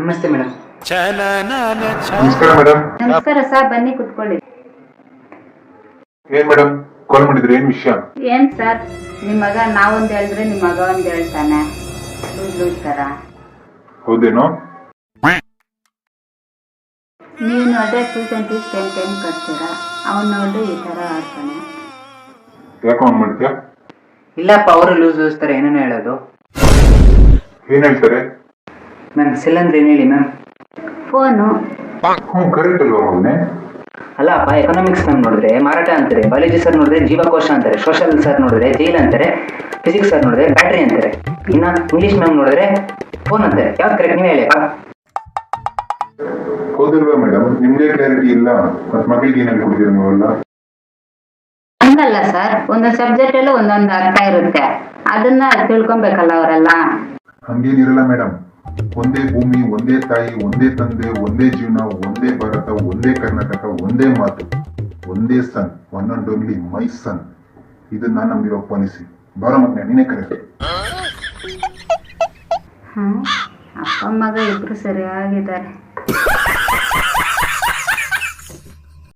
ನಮಸ್ತೆ ಮೇಡಮ್. ನಮಸ್ಕಾರ ಮೇಡಮ್. ನಮಸ್ಕಾರ ಸರ್, ಬನ್ನಿ ಕುತ್ಕೊಳ್ಳಿ. ಏನ್ ಮೇಡಮ್ ಕಾಲ್ ಮಾಡಿದ್ರಿ, ಏನ್ ವಿಷಯ? ಏನ್ ಸರ್, ನಿಮ್ ಮಗ ನಾವೊಂದ್ ಹೇಳಿದ್ರೆ ನಿಮ್ ಮಗ ಒಂದ್ ಹೇಳ್ತಾನೆ, ಲೂಸ್ ತರ. ಹೌದೇನೋ? ನೀವು ನೋಡ್ರೆ ಟೈಮ್ ಕಟ್ತೀರಾ, ಅವನ್ ನೋಡ್ರಿ ಈ ತರ ಆಡ್ತಾನೆ. ಯಾಕೆ ಆನ್ ಮಾಡ್ತೀಯಾ? ಇಲ್ಲಪ್ಪ, ಅವರು ಲೂಸ್ ತರ ಏನೇನೋ ಹೇಳೋದು. ಏನ್ ಹೇಳ್ತಾರೆ? ಮ್ಯಾಮ್ ಸೆಲ್ ಅಂದ್ರೆ ಏನ್ ಹೇಳಿ ಮ್ಯಾಮ್? ಫೋನು. ಕರೆಕ್ಟ್ ಅಲ್ವಾ ಅವನ್ನೇ? ಅಲ್ಲಪ್ಪ, ಎಕನಾಮಿಕ್ಸ್ ಮ್ಯಾಮ್ ನೋಡಿದ್ರೆ ಮಾರಾಟ ಅಂತಾರೆ, ಬಯಾಲಜಿ ಸರ್ ನೋಡಿದ್ರೆ ಜೀವಕೋಶ ಅಂತಾರೆ, ಸೋಷಲ್ ಸರ್ ನೋಡಿದ್ರೆ ಜೈಲ್ ಅಂತಾರೆ, ಫಿಸಿಕ್ಸ್ ಸರ್ ನೋಡಿದ್ರೆ ಬ್ಯಾಟ್ರಿ ಅಂತಾರೆ, ಇನ್ನ ಇಂಗ್ಲಿಷ್ ಮ್ಯಾಮ್ ನೋಡಿದ್ರೆ ಫೋನ್ ಅಂತಾರೆ. ಯಾವ್ದು ಕರೆಕ್ಟ್ ನೀವೇ ಹೇಳಿ. ಹೌದಲ್ವಾ ಮೇಡಮ್? ನಿಮ್ಗೆ ಕ್ಲಾರಿಟಿ ಇಲ್ಲ, ಮತ್ ಮಗಳಿಗೆ ಏನ್ ಹೇಳ್ಕೊಡ್ತೀರ ನೀವೆಲ್ಲ? ಹಂಗಲ್ಲ ಸರ್, ಒಂದೊಂದು ಸಬ್ಜೆಕ್ಟ್ ಅಲ್ಲೂ ಒಂದೊಂದು ಅರ್ಥ ಇರುತ್ತೆ, ಅದನ್ನ ತಿಳ್ಕೊಬೇಕಲ್ಲ ಅವರೆಲ್ಲ. ಹಂಗೇನಿರಲ್ಲ ಮೇಡಮ್. ಒಂದೇ ಭೂಮಿ, ಒಂದೇ ತಾಯಿ, ಒಂದೇ ತಂದೆ, ಒಂದೇ ಜೀವನ, ಒಂದೇ ಭಾರತ, ಒಂದೇ ಕರ್ನಾಟಕ, ಒಂದೇ ಮಾತು, ಒಂದೇ ಸನ್, ಒನ್ ಅಂಡ್ ಓನ್ಲಿ ಮೈ ಸನ್. ಇದು ನಾನು ನಂಬಿರೋ ಪಾಲಿಸಿ. ಬಾರೋ ಮಗನೇ, ನೀನೇ ಕರೆಕ್ಟ್. ಅಪ್ಪ ಮಗ ಇಬ್ರು ಸರಿಯಾಗಿದ್ದಾರೆ.